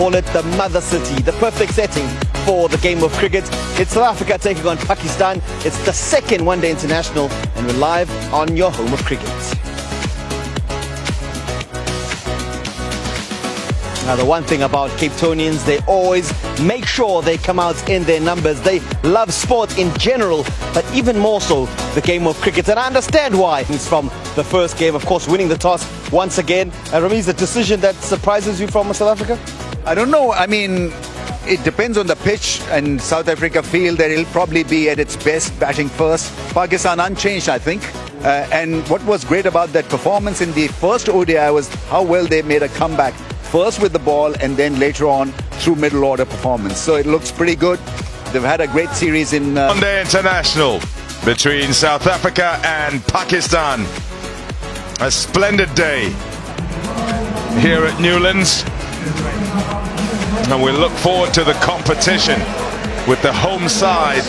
call it the mother city, the perfect setting for the game of cricket. It's South Africa taking on Pakistan. It's the second one-day international, and we're live on your home of cricket. Now, the one thing about Cape Townians, they always make sure they come out in their numbers. They love sport in general, but even more so the game of cricket. And I understand why. It's from the first game, of course, winning the toss once again. Ramiz, a decision that surprises you from South Africa? I don't know. I mean, it depends on the pitch, and South Africa feel that it'll probably be at its best batting first. Pakistan unchanged, I think. And what was great about that performance in the first ODI was how well they made a comeback. First with the ball and then later on through middle order performance. So it looks pretty good. They've had a great series in One-day international between South Africa and Pakistan. A splendid day here at Newlands. And we look forward to the competition with the home side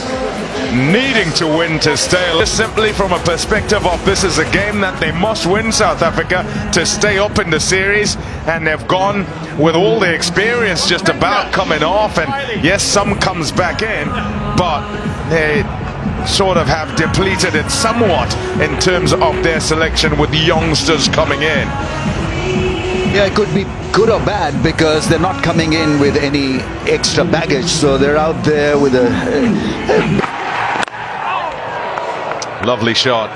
needing to win to stay. Just simply from a perspective of this is a game that they must win, South Africa, to stay up in the series, and they've gone with all the experience just about coming off, and yes, some comes back in, but they sort of have depleted it somewhat in terms of their selection with the youngsters coming in. Yeah, it could be good or bad because they're not coming in with any extra baggage, so they're out there with a lovely shot.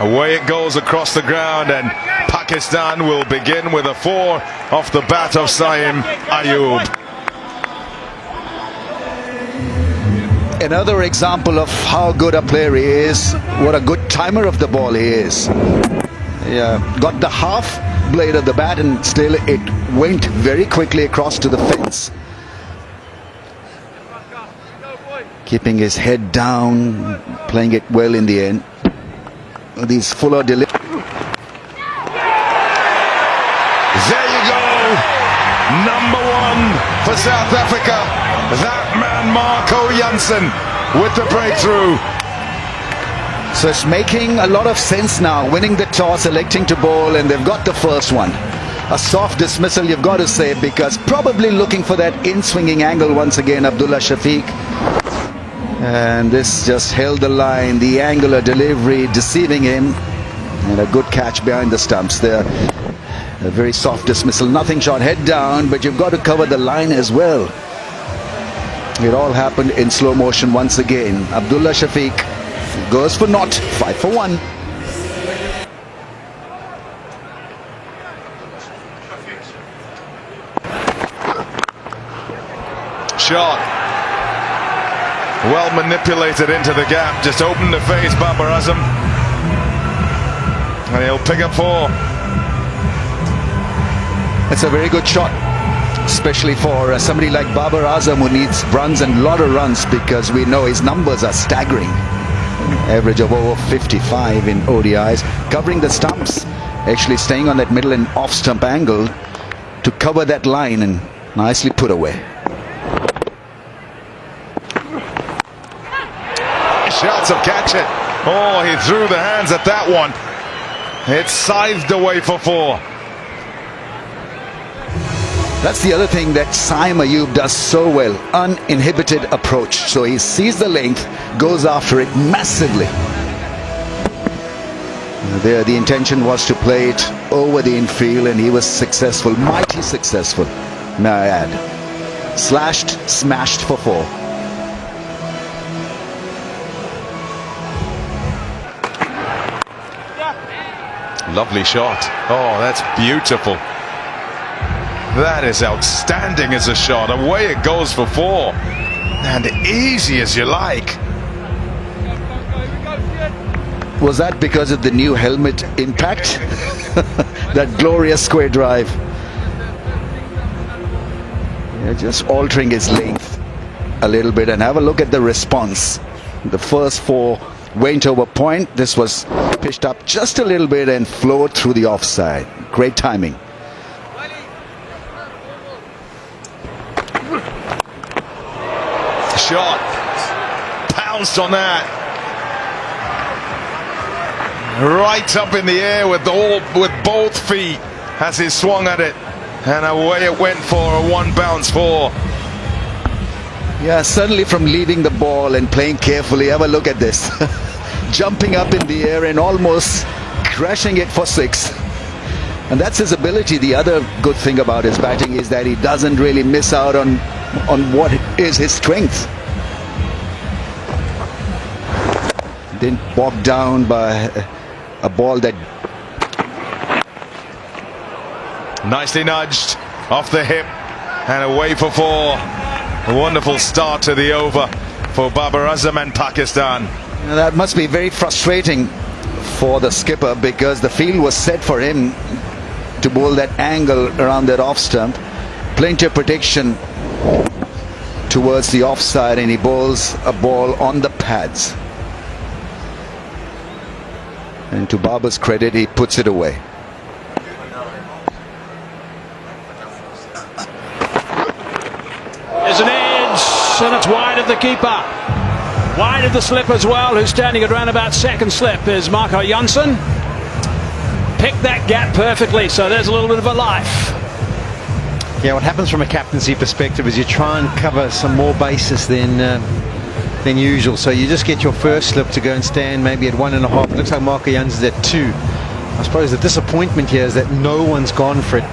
Away it goes across the ground, and Pakistan will begin with a 4 off the bat of Saim Ayub. Another example of how good a player he is, what a good timer of the ball he is. Yeah, got the half blade of the bat and still it went very quickly across to the fence. Keeping his head down, playing it well in the end. These fuller delivery. There you go, number 1 for South Africa. That man Marco Jansen with the breakthrough. So it's making a lot of sense now, winning the toss, electing to bowl, and they've got the first one. A soft dismissal, you've got to say, because probably looking for that in-swinging angle once again, Abdullah Shafiq. And this just held the line, the angular delivery deceiving him, and a good catch behind the stumps there. A very soft dismissal, nothing short, head down, but you've got to cover the line as well. It all happened in slow motion once again. Abdullah Shafiq goes for naught, 5 for 1. Shot. Well manipulated into the gap, just opened the face, Babar Azam, and he'll pick up 4. It's a very good shot, especially for somebody like Babar Azam who needs runs and a lot of runs, because we know his numbers are staggering. Average of over 55 in ODIs, covering the stumps, actually staying on that middle and off stump angle to cover that line, and nicely put away. Shots of catch it. Oh, he threw the hands at that one. It's scythed away for 4. That's the other thing that Saim Ayub does so well, uninhibited approach. So he sees the length, goes after it massively. There the intention was to play it over the infield, and he was successful, mighty successful, may I add. Slashed, smashed for 4. Lovely shot. Oh, that's beautiful. That is outstanding as a shot. Away it goes for 4. And easy as you like. Was that because of the new helmet impact? That glorious square drive. Yeah, just altering his length a little bit, and have a look at the response. The first 4 went over point. This was pitched up just a little bit and flowed through the offside. Great timing. Shot. Pounced on that. Right up in the air with both feet as he swung at it. And away it went for a one bounce four. Yeah, certainly from leading the ball and playing carefully. Have a look at this. Jumping up in the air and almost crashing it for six. And that's his ability. The other good thing about his batting is that he doesn't really miss out on what is his strength. Didn't bogged down by a ball that... Nicely nudged off the hip and away for four. A wonderful start to the over for Babar Azam and Pakistan. Now that must be very frustrating for the skipper, because the field was set for him to bowl that angle around that off stump. Plenty of protection towards the offside, and he bowls a ball on the pads. And to Babar's credit, he puts it away. There's an edge, and it's wide of the keeper. Wide of the slip as well, who's standing at around about second slip, is Marco Janssen. Picked that gap perfectly, so there's a little bit of a life. Yeah, what happens from a captaincy perspective is you try and cover some more bases than usual. So you just get your first slip to go and stand maybe at 1.5. It looks like Marco Janssen's at 2. I suppose the disappointment here is that no one's gone for it.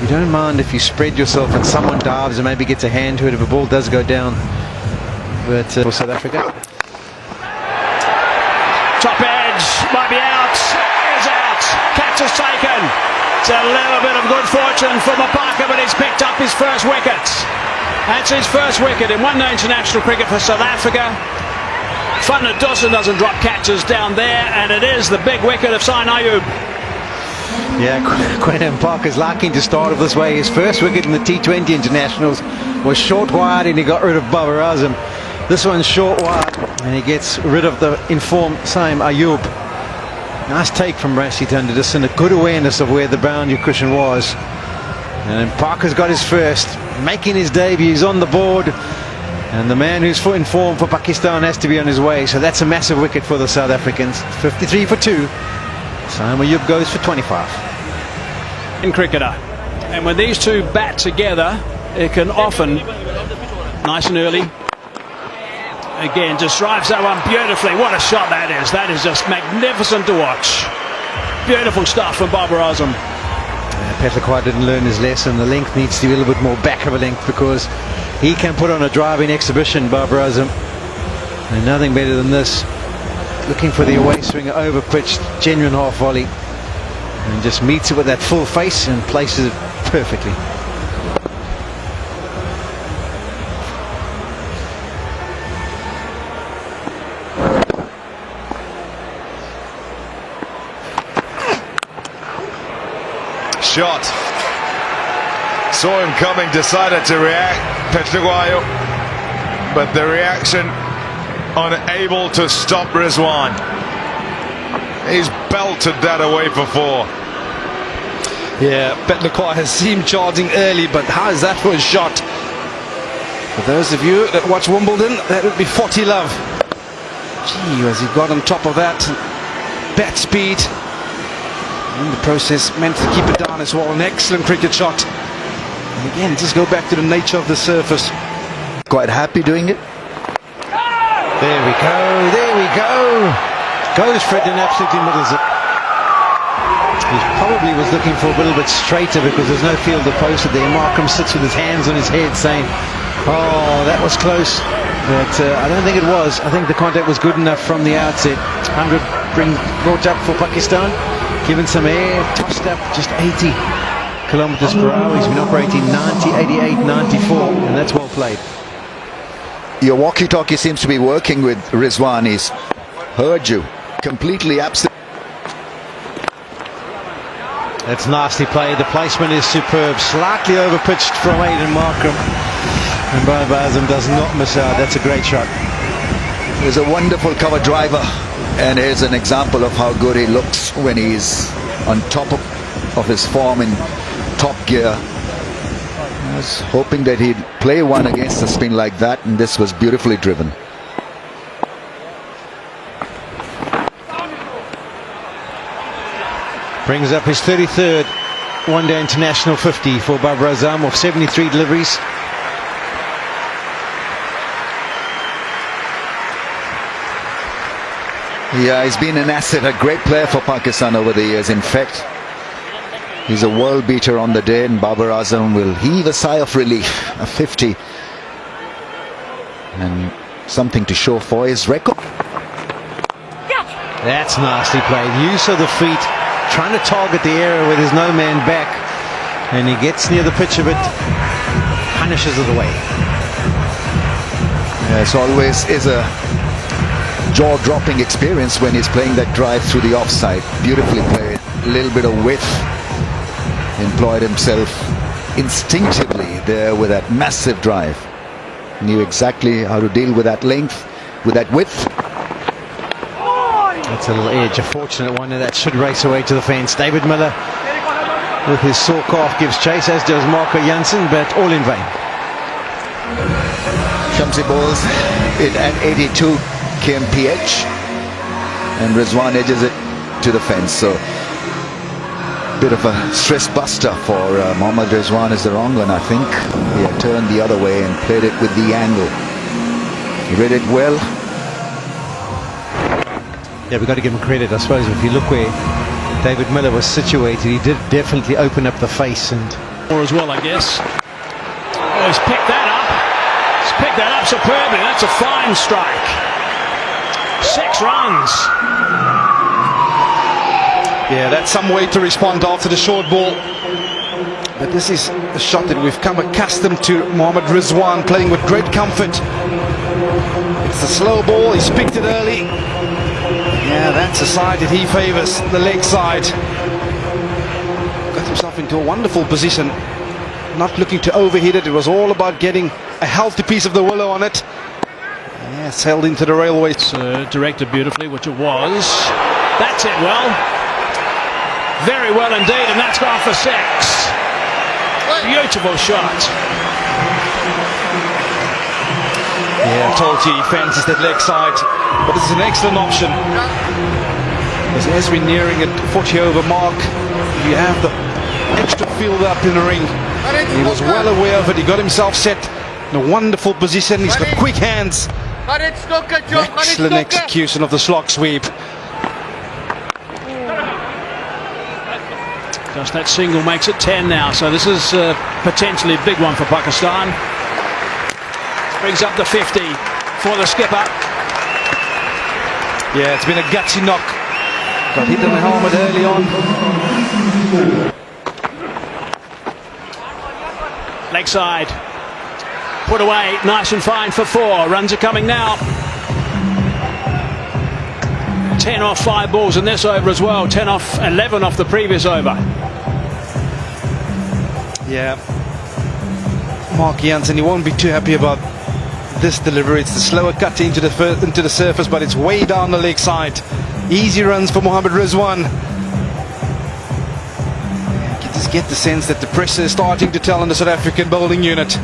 You don't mind if you spread yourself and someone dives and maybe gets a hand to it if a ball does go down. But for South Africa, top edge might be out. Is out. Catch is taken. It's a little bit of good fortune for Mapaka, but he's picked up his first wicket. That's his first wicket in one-day international cricket for South Africa. Fun Dawson doesn't drop catches down there, and it is the big wicket of Sain Ayub. yeah, Quinton Parker's liking to start off this way. His first wicket in the T20 internationals was short wide, and he got rid of Babar Azam. This one's short wide, and he gets rid of the informed Sain Ayub. Nice take from Rassie Thunderson, a good awareness of where the boundary cushion was. And Parker's got his first, making his debut. He's on the board, and the man who's in form for Pakistan has to be on his way. So that's a massive wicket for the South Africans. 53 for 2. Sain Ayub goes for 25. In cricketer, and when these two bat together, it can often, nice and early. Again, just drives that one beautifully. What a shot that is. That is just magnificent to watch. Beautiful stuff from Babar Azam. Petlakwa didn't learn his lesson. The length needs to be a little bit more back of a length, because he can put on a driving exhibition, Babar Azam. And nothing better than this. Looking for the away swinger, over pitched, genuine half volley. And just meets it with that full face and places it perfectly. Shot. Saw him coming, decided to react, Petlakwa, but the reaction unable to stop Rizwan. He's belted that away for 4. Yeah, Petlakwa has seemed charging early, but how is that for a shot? For those of you that watch Wimbledon, that would be 40 love. Gee, as he got on top of that, bat speed. In the process, meant to keep it down as well. An excellent cricket shot. And again, just go back to the nature of the surface. Quite happy doing it. There we go, there we go. Goes Fred and absolutely middles it. He probably was looking for a little bit straighter, because there's no fielder posted there. Markham sits with his hands on his head saying, oh, that was close. But I don't think it was. I think the contact was good enough from the outset. 100 brought up for Pakistan. Given some air, tossed up just 80 kilometers per hour. He's been operating 90, 88, 94, and that's well played. Your walkie-talkie seems to be working with Rizwan. He's heard you. Completely absent. That's nicely played. The placement is superb. Slightly overpitched from Aiden Markham. And Babar Azam does not miss out. That's a great shot. He's a wonderful cover driver. And here's an example of how good he looks when he's on top of his form in top gear. I was hoping that he'd play one against a spin like that, and this was beautifully driven. Brings up his 33rd. one-day international 50 for Babar Azam of 73 deliveries. Yeah, he's been an asset, a great player for Pakistan over the years. In fact, he's a world beater on the day, and Babar Azam will heave a sigh of relief. A 50. And something to show for his record. That's nicely played. Use of the feet, trying to target the area where there's no man back. And he gets near the pitch a bit, punishes it away. Yeah, it's always is a jaw-dropping experience when he's playing that drive through the offside. Beautifully played, a little bit of width. Employed himself instinctively there with that massive drive. Knew exactly how to deal with that length, with that width. That's a little edge, a fortunate one, and that should race away to the fence. David Miller with his sore calf gives chase, as does Marco Jansen, but all in vain. Shamsi bowls it at 82 kmph, and Rizwan edges it to the fence. So bit of a stress buster for Mohammad Rizwan is the wrong one, I think. He had turned the other way and played it with the angle. He read it well. Yeah, we've got to give him credit, I suppose. If you look where David Miller was situated, he did definitely open up the face. And More as well, I guess. Oh, he's picked that up. He's picked that up superbly. That's a fine strike. 6 runs. Yeah, that's some way to respond after the short ball. But this is a shot that we've come accustomed to Mohammad Rizwan playing with great comfort. It's a slow ball, he's picked it early. Yeah, that's a side that he favours, the leg side. Got himself into a wonderful position. Not looking to overhit it, it was all about getting a healthy piece of the willow on it. Yeah, sailed into the railway. It's directed beautifully, which it was. That's it well. Very well indeed, and that's gone for 6. Beautiful shot. Yeah, I told you he fancies that leg side, but this is an excellent option. As we're nearing a 40 over mark, you have the extra field up in the ring. He was well aware of it, he got himself set in a wonderful position, he's got quick hands. Excellent execution of the slog sweep. Just that single makes it 10 now, so this is potentially a big one for Pakistan. Brings up the 50 for the skipper. Yeah, it's been a gutsy knock. Got hit on the helmet early on. Leg side. Put away, nice and fine for 4. Runs are coming now. 10 off 5 balls in this over as well. 10 off 11 off the previous over. Yeah. Mark Jansen, he won't be too happy about this delivery. It's the slower cut into the surface, but it's way down the leg side. Easy runs for Mohammad Rizwan. You just get the sense that the pressure is starting to tell on the South African bowling unit.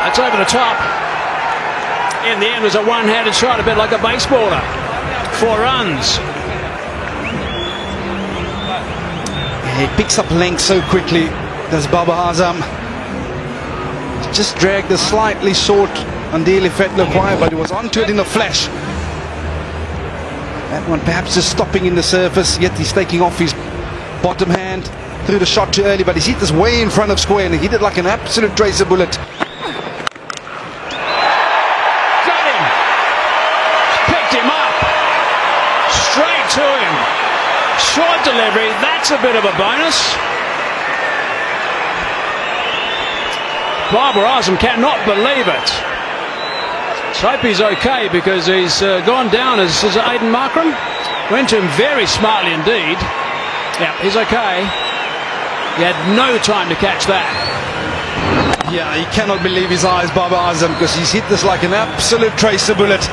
That's over the top. In the end, it was a one-handed shot, a bit like a baseballer. 4 runs. He picks up length so quickly, does Babar Azam. Just dragged a slightly short Andile Fetlokwai, but he was onto it in a flash. That one perhaps just stopping in the surface, yet he's taking off his bottom hand. Threw the shot too early, but he's hit this way in front of square, and he hit it like an absolute tracer bullet. Got him. Picked him up. Straight to him. Short delivery, that's a bit of a bonus. Babar Azam cannot believe it. Let's hope he's okay, because he's gone down as Aiden Markram. Went to him very smartly indeed. Yeah, he's okay. He had no time to catch that. Yeah, he cannot believe his eyes, Babar Azam, because he's hit this like an absolute tracer bullet.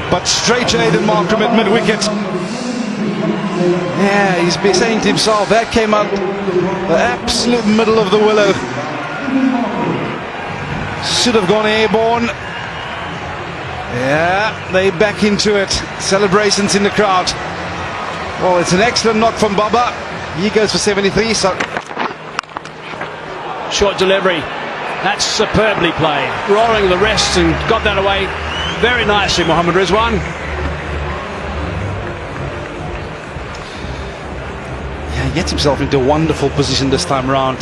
But straight to Aiden Markram at mid-wicket. Yeah, he's been saying to himself, that came out the absolute middle of the willow. Should have gone airborne. Yeah, they back into it. Celebrations in the crowd. Well, it's an excellent knock from Baba. He goes for 73. So Short delivery. That's superbly played. Rolling the wrists and got that away very nicely, Mohammad Rizwan. yeah, he gets himself into a wonderful position this time around.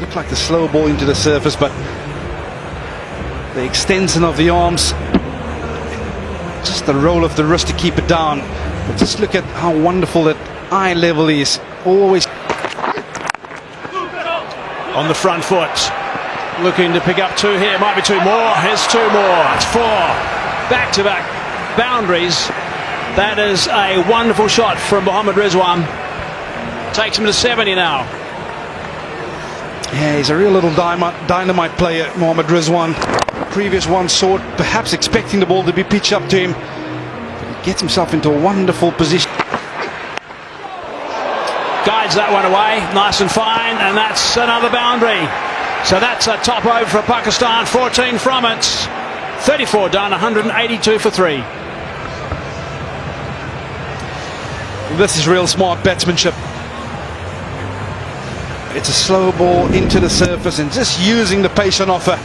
Looked like the slow ball into the surface, but the extension of the arms, just the roll of the wrist to keep it down. But just look at how wonderful that eye level is. Always On the front foot. Looking to pick up two here. Might be two more. Here's two more. It's four. Back-to-back boundaries. That is a wonderful shot from Mohammad Rizwan. Takes him to 70 now. Yeah, he's a real little dynamite player, Mohammad Rizwan. Previous one saw it, perhaps expecting the ball to be pitched up to him. But he gets himself into a wonderful position. Guides that one away, nice and fine, and that's another boundary. So that's a top over for Pakistan, 14 from it. 34 done, 182 for 3. This is real smart batsmanship. It's a slow ball into the surface and just using the pace on offer.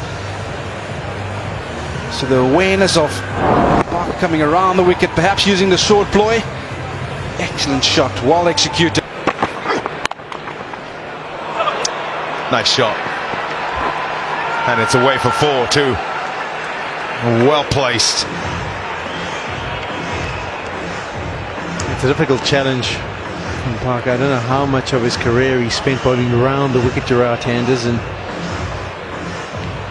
So the awareness of Parker coming around the wicket, perhaps using the short ploy. Excellent shot, well executed. Nice shot. And it's away for 4 too. Well placed. It's a difficult challenge from Parker. I don't know how much of his career he spent bowling around the wicket to right-handers, and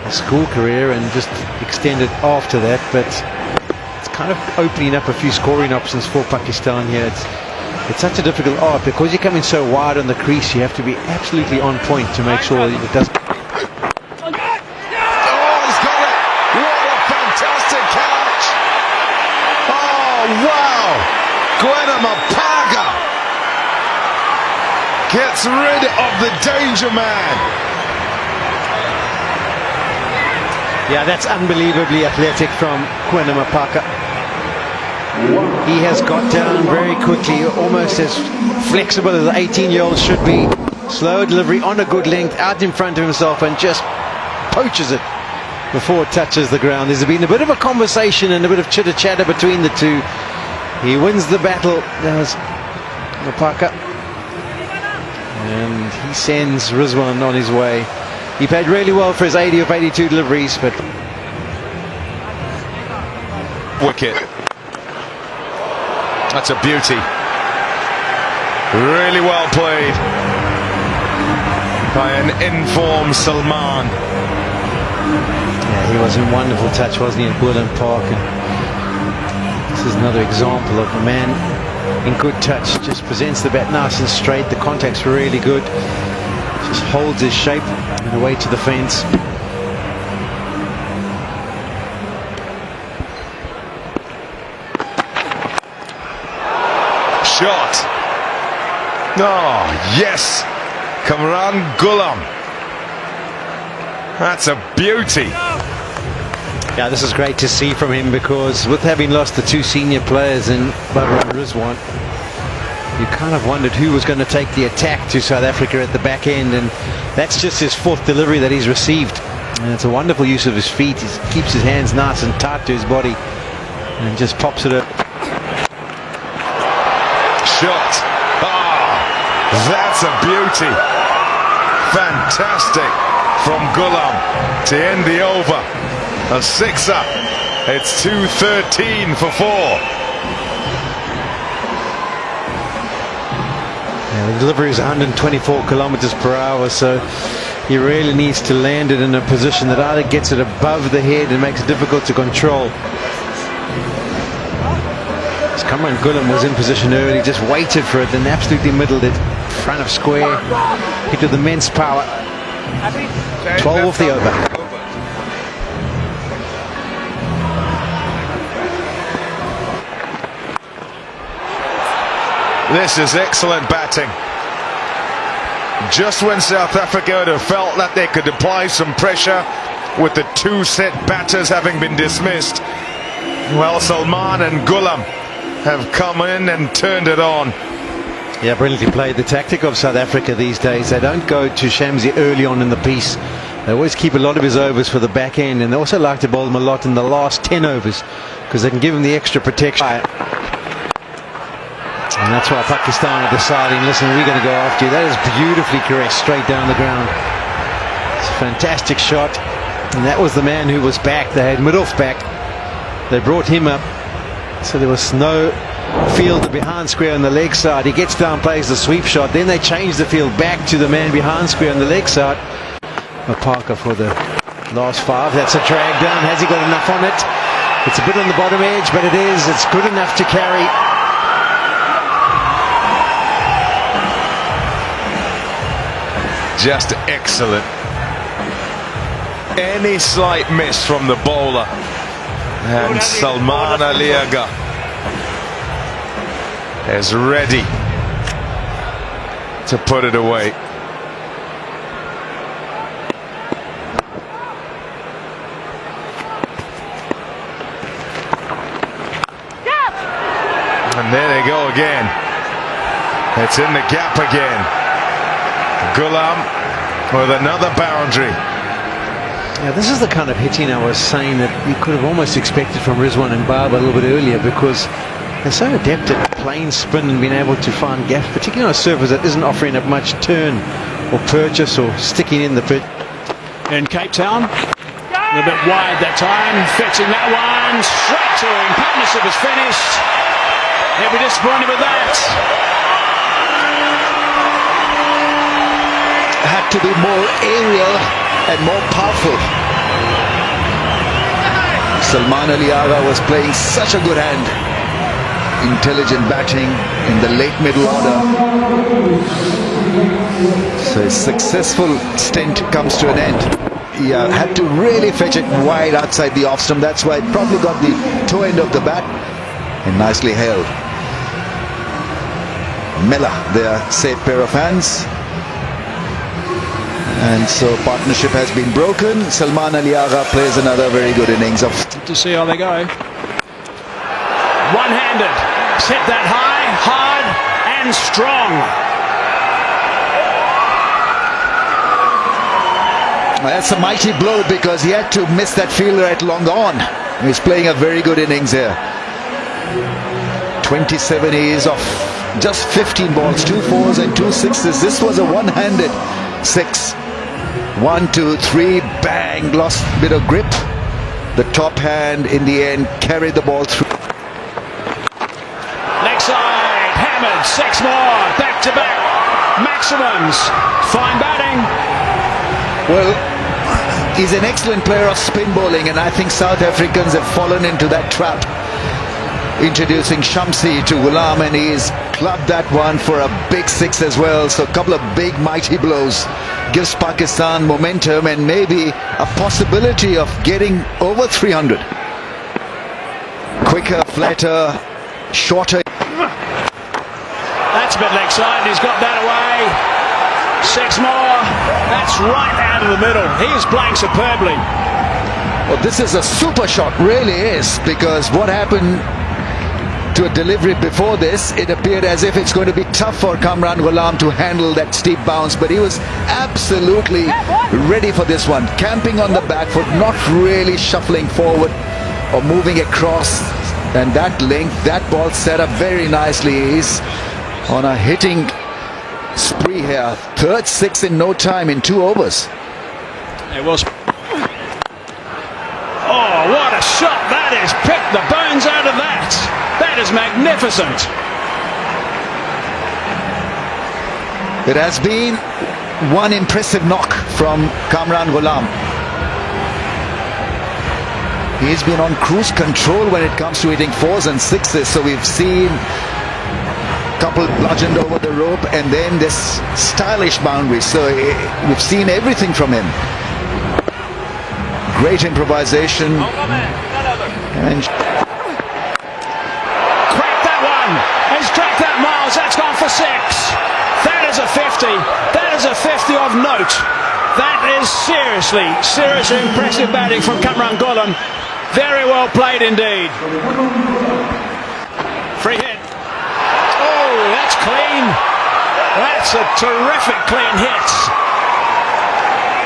his school career, and just extended after that, but it's kind of opening up a few scoring options for Pakistan here. It's such a difficult art because you're coming so wide on the crease. You have to be absolutely on point to make sure that it doesn't. Oh, he's got it! What a fantastic catch! Oh, wow! Gwenamapaga gets rid of the danger man. Yeah, that's unbelievably athletic from Gwenamapaga. He has got down very quickly, almost as flexible as an 18-year-old should be. Slow delivery on a good length, out in front of himself, and just poaches it before it touches the ground. There's been a bit of a conversation and a bit of chitter-chatter between the two. He wins the battle, does Mapaka, and he sends Rizwan on his way. He played really well for his 80 of 82 deliveries, but Wicket. That's a beauty. Really well played by an informed Salman. yeah, he was in wonderful touch, wasn't he, at Woodland Park? And this is another example of a man in good touch. Just presents the bat nice and straight. The contact's really good. Just holds his shape and away to the fence. Shot. Oh, yes. Kamran Ghulam. That's a beauty. Yeah, this is great to see from him, because with having lost the two senior players in Baba and Rizwan, you kind of wondered who was going to take the attack to South Africa at the back end, and that's just his fourth delivery that he's received. And it's a wonderful use of his feet. He keeps his hands nice and tight to his body and just pops it up. Shot. Ah, that's a beauty. Fantastic from Ghulam to end the over. A sixer. It's 213 for 4. Yeah, the delivery is 124 kilometers per hour, so he really needs to land it in a position that either gets it above the head and makes it difficult to control. Kamran Ghulam was in position early, just waited for it, then absolutely middled it, front of square, hit with immense power. 12 off the over. This is excellent batting. Just when South Africa would have felt that they could apply some pressure with the two set batters having been dismissed, Well, Salman and Ghulam have come in and turned it on. Yeah, brilliantly played. The tactic of South Africa these days, they don't go to Shamsi early on in the piece. They always keep a lot of his overs for the back end, and they also like to bowl him a lot in the last 10 overs because they can give him the extra protection. And that's why Pakistan are deciding, listen, we're going to go after you. That is beautifully correct, straight down the ground. It's a fantastic shot. And that was the man who was back. They had Middle back. They brought him up. So there was no field behind square on the leg side. He gets down, plays the sweep shot. Then they change the field back to the man behind square on the leg side. Parker for the last 5. That's a drag down. Has he got enough on it? It's a bit on the bottom edge, but it is. It's good enough to carry. Just excellent. Any slight miss from the bowler, and Salman Aliaga is ready to put it away. And there they go again. It's in the gap again. Ghulam with another boundary. Yeah, this is the kind of hitting I was saying that you could have almost expected from Rizwan and Baba a little bit earlier, because they're so adept at playing spin and being able to find gaps, particularly on a surface that isn't offering up much turn or purchase or sticking in the pit. In Cape Town, a bit wide that time, fetching that one straight to him. Partnership is finished. He'll be disappointed with that. Had to be more aerial and more powerful. Salman Aliaga was playing such a good hand. Intelligent batting in the late middle order. So his successful stint comes to an end. He had to really fetch it wide outside the off stump. That's why it probably got the toe end of the bat and nicely held. Mela, their safe pair of hands. And so partnership has been broken. Salman Aliaga plays another very good innings of. To see how they go. One-handed, set that high, hard and strong. That's a mighty blow, because he had to miss that fielder at long on. He's playing a very good innings here. 27 is off just 15 balls, 2 4s and 2 6s. This was a one-handed 6. 1 2 3, bang, lost a bit of grip. The top hand in the end carried the ball through. Leg side, hammered, 6 more, back to back maximums. Fine batting. Well, he's an excellent player of spin bowling, and I think South Africans have fallen into that trap. Introducing Shamsi to Ghulam, and he's clubbed that one for a big 6 as well. So a couple of big mighty blows gives Pakistan momentum and maybe a possibility of getting over 300. Quicker, flatter, shorter. That's a bit leg side. He's got that away. 6 more. That's right out of the middle. He is playing superbly. Well, this is a super shot, really is, because what happened to a delivery before this, it appeared as if it's going to be tough for Kamran Ghulam to handle that steep bounce, but he was absolutely ready for this one, camping on the back foot, not really shuffling forward or moving across. And that length, that ball set up very nicely. He's on a hitting spree here. Third 6 in no time, in 2 overs. It was. Oh, what a shot that is. Picked the bones out of that. That is magnificent. It has been one impressive knock from Kamran Ghulam. He's been on cruise control when it comes to hitting 4s and 6s. So we've seen a couple bludgeoned over the rope, and then this stylish boundary. So we've seen everything from him. Great improvisation. And cracked that one. He's cracked that, Miles. That's gone for 6. That is a 50. That is a 50 of note. That is seriously impressive batting from Kamran Ghulam. Very well played indeed. Free hit. Oh, that's clean. That's a terrific clean hit.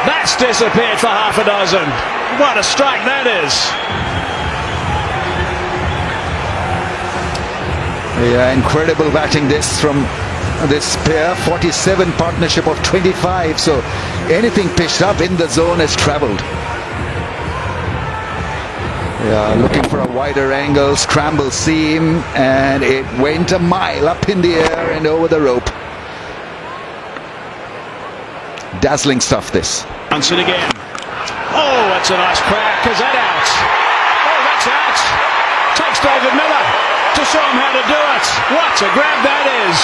That's disappeared for half a dozen. What a strike that is. Yeah, incredible batting this from this pair. 47 partnership of 25. So anything pitched up in the zone has travelled. Yeah, looking for a wider angle, scramble seam, and it went a mile up in the air and over the rope. Dazzling stuff, this. Johnson again. Oh, that's a nice crack. Is that out? Oh, that's out. Takes David Miller to show him how to do it. What a grab that is.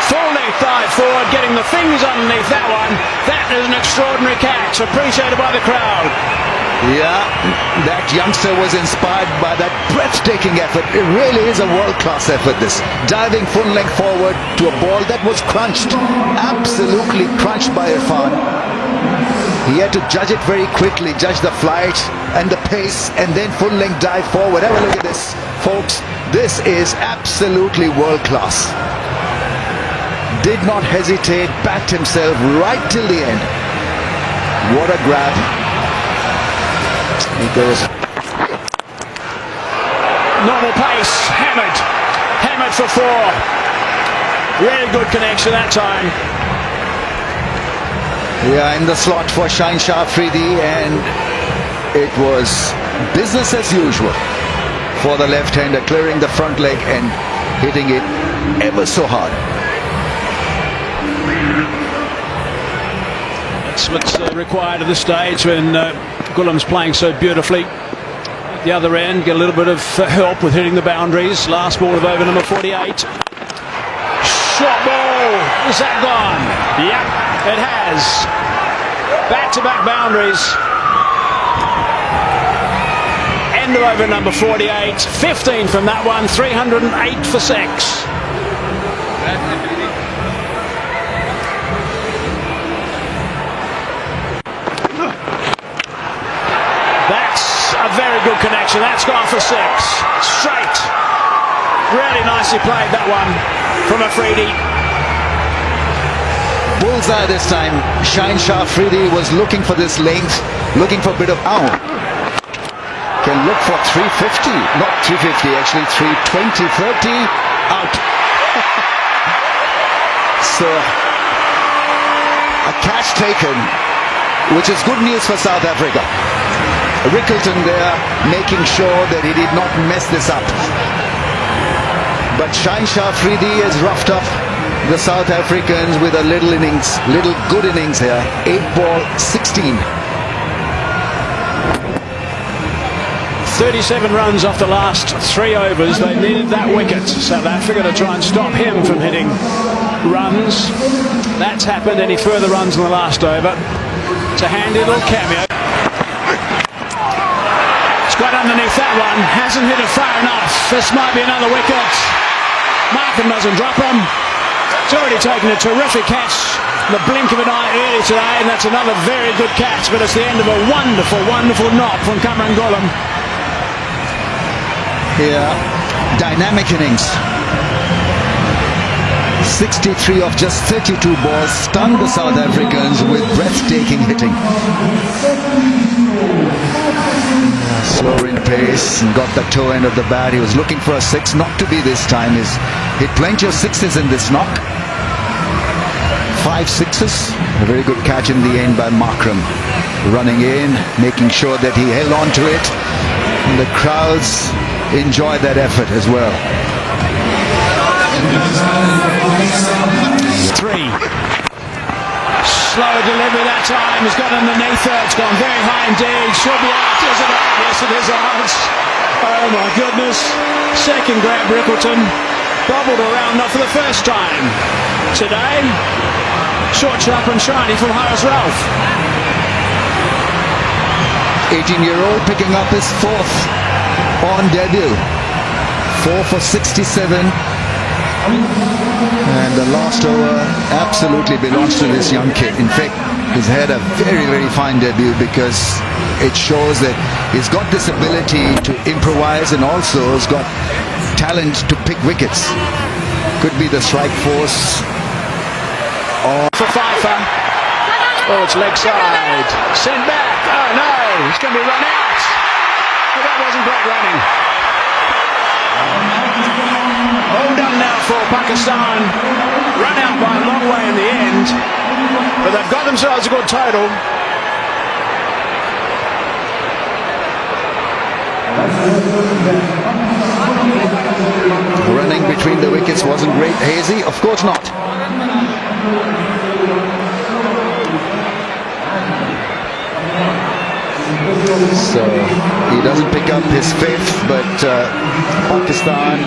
Full length dive forward, getting the fingers underneath that one. That is an extraordinary catch, appreciated by the crowd. Yeah, that youngster was inspired by that breathtaking effort. It really is a world-class effort, this. Diving full length forward to a ball that was crunched. Absolutely crunched by Irfan. He had to judge it very quickly, judge the flight and the pace, and then full length dive forward. Have a look at this, folks. This is absolutely world-class. Did not hesitate, backed himself right till the end. What a grab. He goes. Normal pace, hammered for four. Really good connection that time. Yeah, in the slot for Shri Shri, and it was business as usual for the left-hander, clearing the front leg and hitting it ever so hard. That's what's required at this stage when Gullam's playing so beautifully. At the other end, get a little bit of help with hitting the boundaries. Last ball of over number 48. Short ball. Is that gone? Yep, it has. Back-to-back boundaries. End of over number 48. 15 from that one. 308 for 6. A very good connection. That's gone for 6. Straight. Really nicely played, that one from Afridi. Bullseye this time. Shri Shri was looking for this length, looking for a bit of out. Can look for 350, not 350, actually 320, 30, out. So a catch taken, which is good news for South Africa. Rickleton there making sure that he did not mess this up. But Shri Shri has roughed up the South Africans with a little good innings here. 8 ball, 16. 37 runs off the last 3 overs. They needed that wicket, South Africa, to try and stop him from hitting runs. That's happened. Any further runs in the last over? It's a handy little cameo. Got underneath that one, hasn't hit it far enough. This might be another wicket. Markham doesn't drop him. It's already taken a terrific catch, the blink of an eye early today, and that's another very good catch, but it's the end of a wonderful, wonderful knock from Cameron Gullam. Yeah, dynamic innings. 63 of just 32 balls, stunned the South Africans with breathtaking hitting. Slower in pace and got the toe end of the bat. He was looking for a 6, not to be this time. He's hit plenty of 6s in this knock. 5 6s. A very good catch in the end by Markram. Running in, making sure that he held on to it. And the crowds enjoyed that effort as well. 3. Slower delivery that time. He's got underneath it. It's gone very high indeed. Should be out. Is it out? Yes, it is out. Oh my goodness. Second grab, Rickleton. Bobbled around, not for the first time today. Short, sharp and shiny from Harris Ralph. 18-year-old picking up his 4th on debut. 4 for 67. And the last over absolutely belongs to this young kid. In fact, he's had a very, very fine debut because it shows that he's got this ability to improvise and also has got talent to pick wickets. Could be the strike force. For Pfeiffer. Oh, it's leg side. Send back. Oh no, he's going to be run out. But that wasn't great running. All done now for Pakistan. Run out by a long way in the end. But they've got themselves a good total. Running between the wickets wasn't great. Hazy? Of course not. So he doesn't pick up his fifth, but Pakistan